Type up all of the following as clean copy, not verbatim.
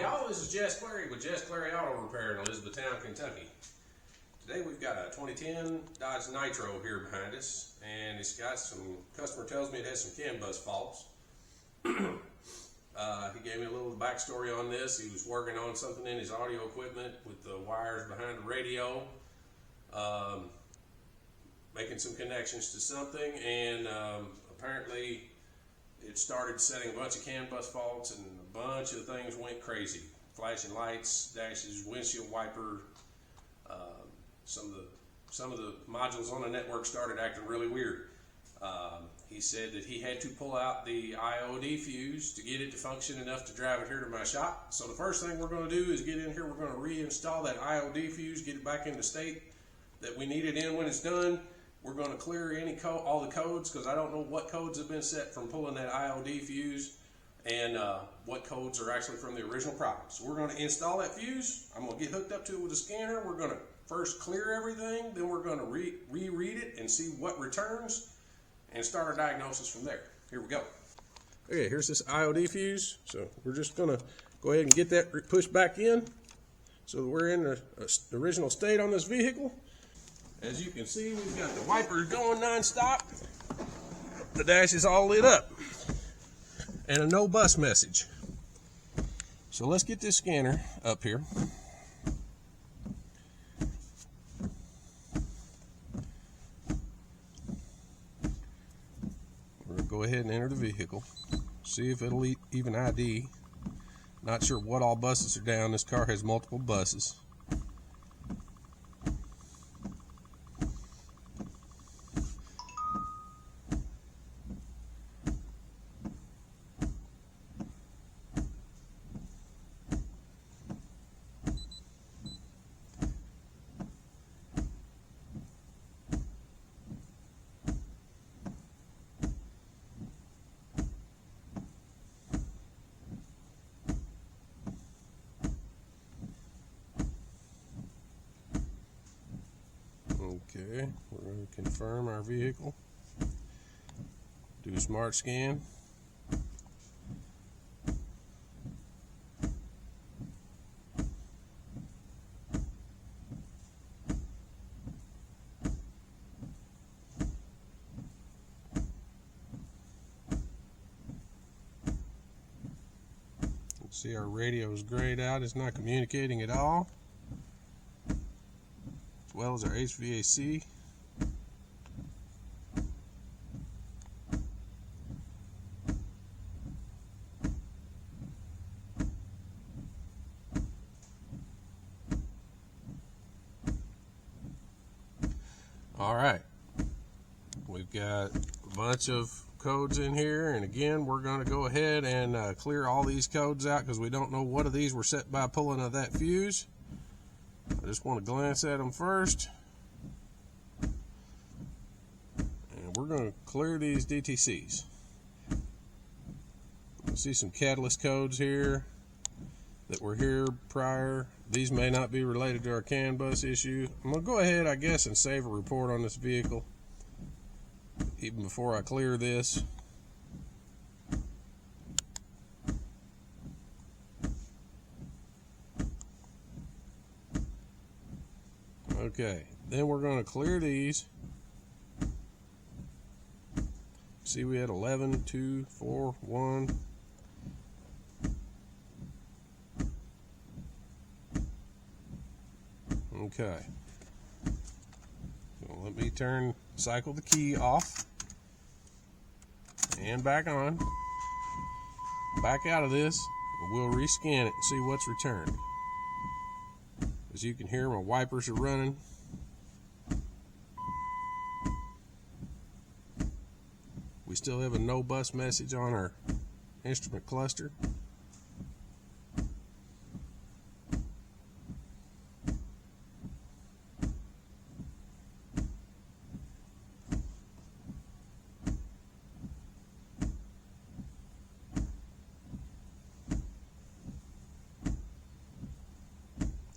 y'all, this is Jess Clary with Jess Clary Auto Repair in Elizabethtown, Kentucky. Today we've got a 2010 Dodge Nitro here behind us, and it's got some, customer tells me it has some CAN bus faults. He gave me a little backstory on this. He was working on something in his audio equipment with the wires behind the radio, making some connections to something, and apparently it started setting a bunch of CAN bus faults, and a bunch of things went crazy. Flashing lights, dashes, windshield wiper. Some of the modules on the network started acting really weird. He said that he had to pull out the IOD fuse to get it to function enough to drive it here to my shop. So the first thing we're going to do is get in here. We're going to reinstall that IOD fuse, get it back in the state that we need it in when it's done. We're going to clear all the codes, because I don't know what codes have been set from pulling that IOD fuse and what codes are actually from the original product. So we're going to install that fuse. I'm going to get hooked up to it with a scanner. We're going to first clear everything, then we're going to reread it and see what returns and start our diagnosis from there. Here we go. Okay, here's this IOD fuse. So we're just going to go ahead and get that pushed back in so that we're in the original state on this vehicle. As you can see, we've got the wipers going non-stop. The dash is all lit up. And a no bus message. So let's get this scanner up here. We're going to go ahead and enter the vehicle. See if it'll even ID. Not sure what all buses are down. This car has multiple buses. Okay, we're going to confirm our vehicle. Do a smart scan. See, our radio is grayed out. It's not communicating at all. As well as our HVAC. All right, we've got a bunch of codes in here, and again we're going to go ahead and clear all these codes out, because we don't know what of these were set by pulling of that fuse. I just want to glance at them first, and we're going to clear these DTCs. I see some catalyst codes here that were here prior. These may not be related to our CAN bus issue. I'm going to go ahead, I guess, and save a report on this vehicle even before I clear this. Okay, then we're going to clear these. See, we had 11, 2, 4, 1. Okay. So let me cycle the key off and back on. Back out of this, and we'll rescan it and see what's returned. As you can hear, my wipers are running. We still have a no bus message on our instrument cluster.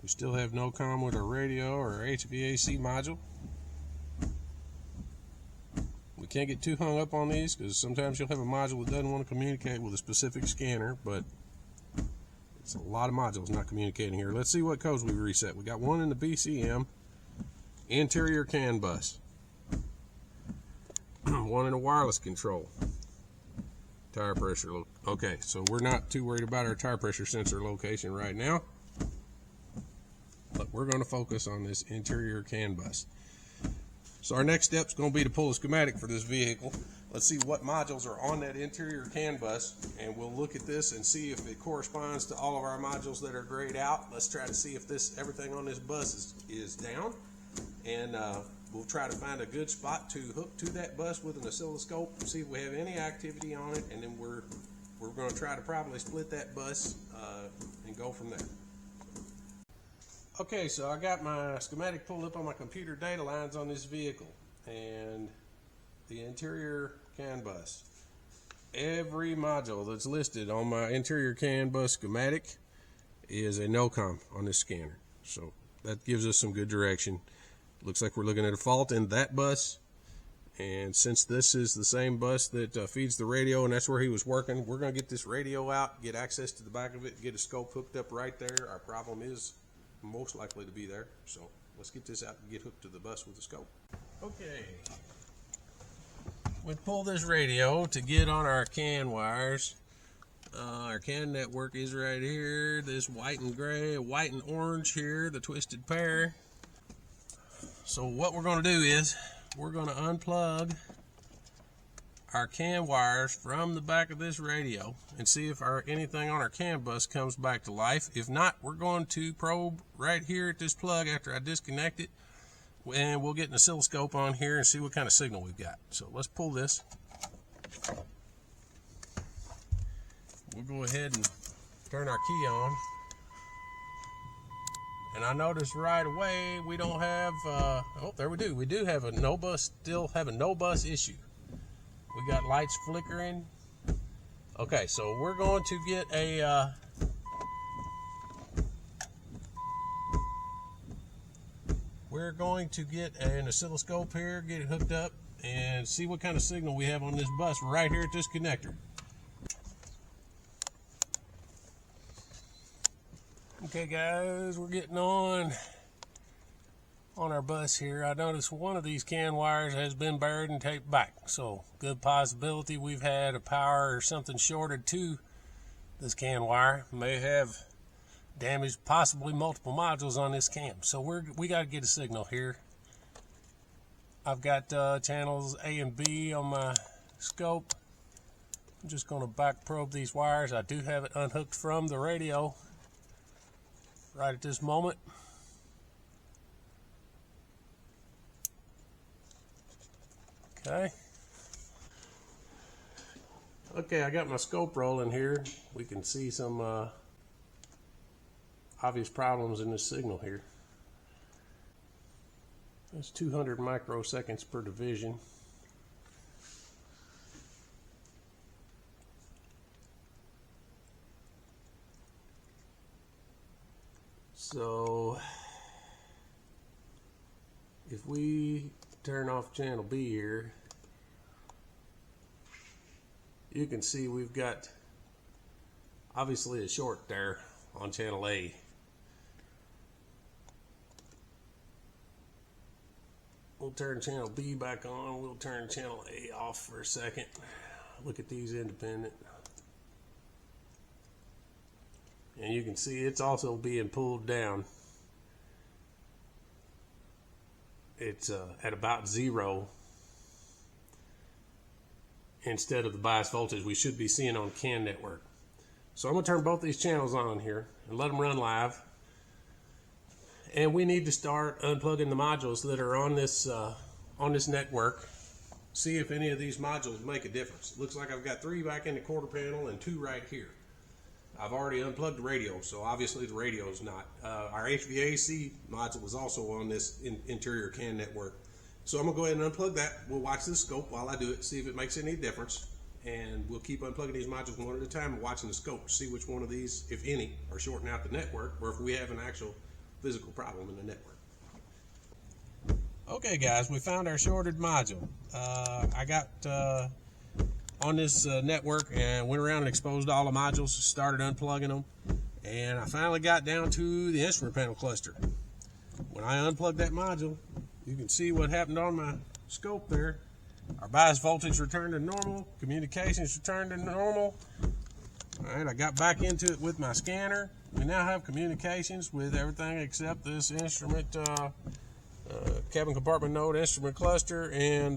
We still have no comm with our radio or our HVAC module. We can't get too hung up on these, because sometimes you'll have a module that doesn't want to communicate with a specific scanner, but It's a lot of modules not communicating here. Let's see what codes we reset. We got one in the BCM, interior CAN bus, one in a wireless control, tire pressure. Okay, so we're not too worried about our tire pressure sensor location right now, but we're going to focus on this interior CAN bus. So our next step is going to be to pull a schematic for this vehicle. Let's see what modules are on that interior CAN bus, and we'll look at this and see if it corresponds to all of our modules that are grayed out. Let's try to see if everything on this bus is down, and we'll try to find a good spot to hook to that bus with an oscilloscope, see if we have any activity on it, and then we're going to try to probably split that bus and go from there. Okay, so I got my schematic pulled up on my computer data lines on this vehicle, and the interior CAN bus. Every module that's listed on my interior CAN bus schematic is a no-com on this scanner. So that gives us some good direction. Looks like we're looking at a fault in that bus, and since this is the same bus that feeds the radio and that's where he was working, we're going to get this radio out, get access to the back of it, get a scope hooked up right there. Our problem is most likely to be there, so let's get this out and get hooked to the bus with the scope. Okay, we pull this radio to get on our CAN wires. Our CAN network is right here, this white and gray, white and orange here, the twisted pair. So what we're going to do is we're going to unplug our CAN wires from the back of this radio and see if anything on our CAN bus comes back to life. If not, we're going to probe right here at this plug after I disconnect it, and we'll get an oscilloscope on here and see what kind of signal we've got. So let's pull this. We'll go ahead and turn our key on, and I noticed right away we don't have oh, there we do. We do have a no bus, still have a no bus issue. We got lights flickering. Okay, so we're going to get a an oscilloscope here, get it hooked up, and see what kind of signal we have on this bus right here at this connector. Okay guys, we're getting on our bus here. I noticed one of these CAN wires has been buried and taped back, so good possibility we've had a power or something shorted to this CAN wire. May have damaged possibly multiple modules on this CAN. So we got to get a signal here. I've got channels A and B on my scope. I'm just going to back probe these wires. I do have it unhooked from the radio right at this moment. Okay, I got my scope rolling here. We can see some obvious problems in this signal here. That's 200 microseconds per division. So if we turn off channel B here, you can see we've got obviously a short there on channel A. We'll turn channel B back on. We'll turn channel A off for a second. Look at these independent. And you can see it's also being pulled down. It's at about 0 instead of the bias voltage we should be seeing on CAN network. So I'm going to turn both these channels on here and let them run live. And we need to start unplugging the modules that are on this network. See if any of these modules make a difference. Looks like I've got 3 back in the quarter panel and 2 right here. I've already unplugged the radio, so obviously the radio is not. Our HVAC module was also on this interior CAN network. So I'm going to go ahead and unplug that. We'll watch the scope while I do it, see if it makes any difference. And we'll keep unplugging these modules one at a time and watching the scope to see which one of these, if any, are shorting out the network, or if we have an actual physical problem in the network. Okay guys, we found our shorted module. I got on this network and went around and exposed all the modules, started unplugging them, And I finally got down to the instrument panel cluster. When I unplugged that module, you can see what happened on my scope there. Our bias voltage returned to normal, communications returned to normal. All right, I got back into it with my scanner. We now have communications with everything except this instrument, cabin compartment node instrument cluster, and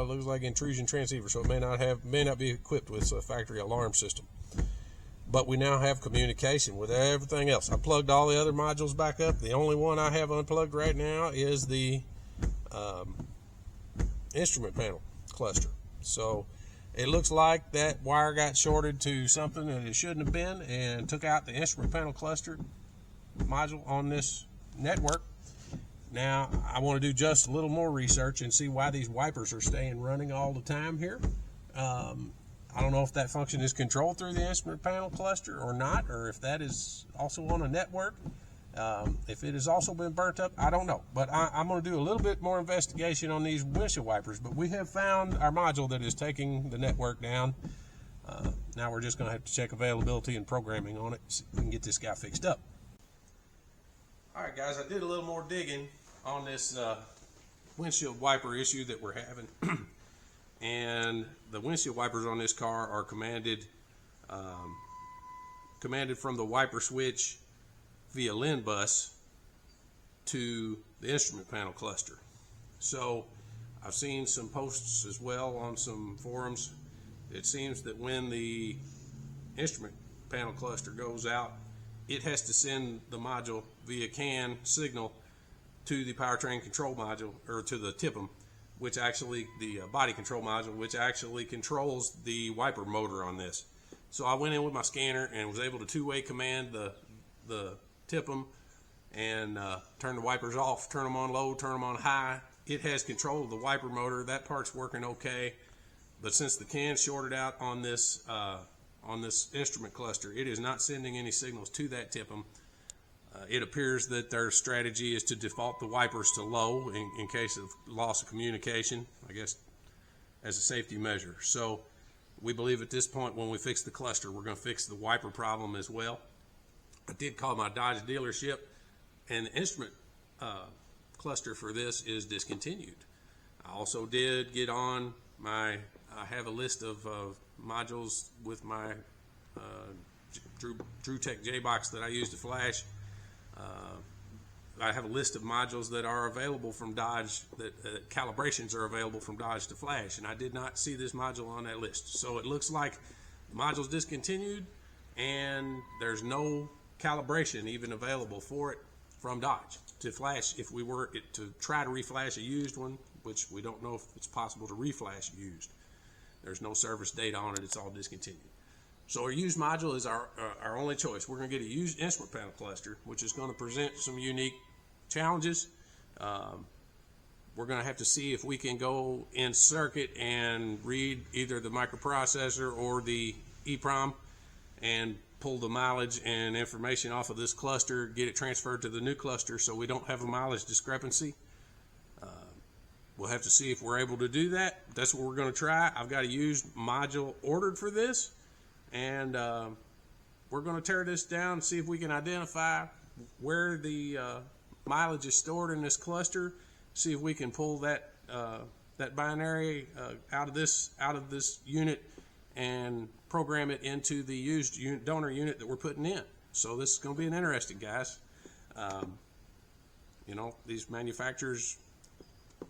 looks like intrusion transceiver. So it may not be equipped with a factory alarm system. But we now have communication with everything else. I plugged all the other modules back up. The only one I have unplugged right now is the instrument panel cluster. So it looks like that wire got shorted to something that it shouldn't have been and took out the instrument panel cluster module on this network. Now I want to do just a little more research and see why these wipers are staying running all the time here. I don't know if that function is controlled through the instrument panel cluster or not, or if that is also on a network. If it has also been burnt up, I don't know. But I'm going to do a little bit more investigation on these windshield wipers. But we have found our module that is taking the network down. Now we're just going to have to check availability and programming on it so we can get this guy fixed up. All right, guys, I did a little more digging on this windshield wiper issue that we're having. And the windshield wipers on this car are commanded from the wiper switch via LIN bus to the instrument panel cluster. So I've seen some posts as well on some forums. It seems that when the instrument panel cluster goes out, it has to send the module via CAN signal to the powertrain control module, or to the TIPM, which actually, the body control module, which actually controls the wiper motor on this. So I went in with my scanner and was able to two-way command the TIPM and turn the wipers off, turn them on low, turn them on high. It has control of the wiper motor. That part's working okay. But since the CAN shorted out on this instrument cluster, it is not sending any signals to that TIPM. It appears that their strategy is to default the wipers to low in case of loss of communication, I guess, as a safety measure. So we believe at this point, when we fix the cluster, we're going to fix the wiper problem as well. I did call my Dodge dealership, and the instrument cluster for this is discontinued. I also did get on I have a list of modules with my DrewTech J-Box that I use to flash. I have a list of modules that are available from Dodge, that calibrations are available from Dodge to flash, and I did not see this module on that list. So it looks like the module's discontinued and there's no calibration even available for it from Dodge to flash. If we were to try to reflash a used one, which we don't know if it's possible to reflash used, there's no service data on it, it's all discontinued. So our used module is our only choice. We're going to get a used instrument panel cluster, which is going to present some unique challenges. We're going to have to see if we can go in circuit and read either the microprocessor or the EEPROM and pull the mileage and information off of this cluster, get it transferred to the new cluster so we don't have a mileage discrepancy. We'll have to see if we're able to do that. That's what we're going to try. I've got a used module ordered for this, and we're going to tear this down and see if we can identify where the mileage is stored in this cluster, see if we can pull that that binary out of this unit and program it into the used donor unit that we're putting in. So this is going to be an interesting, guys. You know, these manufacturers,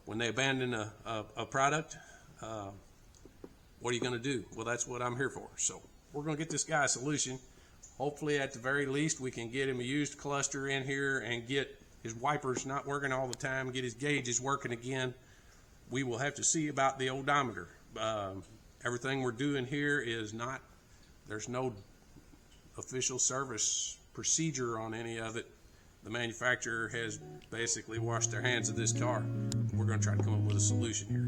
when they abandon a product, what are you going to do? Well, that's what I'm here for. So we're going to get this guy a solution. Hopefully, at the very least, we can get him a used cluster in here and get his wipers not working all the time, get his gauges working again. We will have to see about the odometer. Everything we're doing here is not, there's no official service procedure on any of it. The manufacturer has basically washed their hands of this car. We're going to try to come up with a solution here.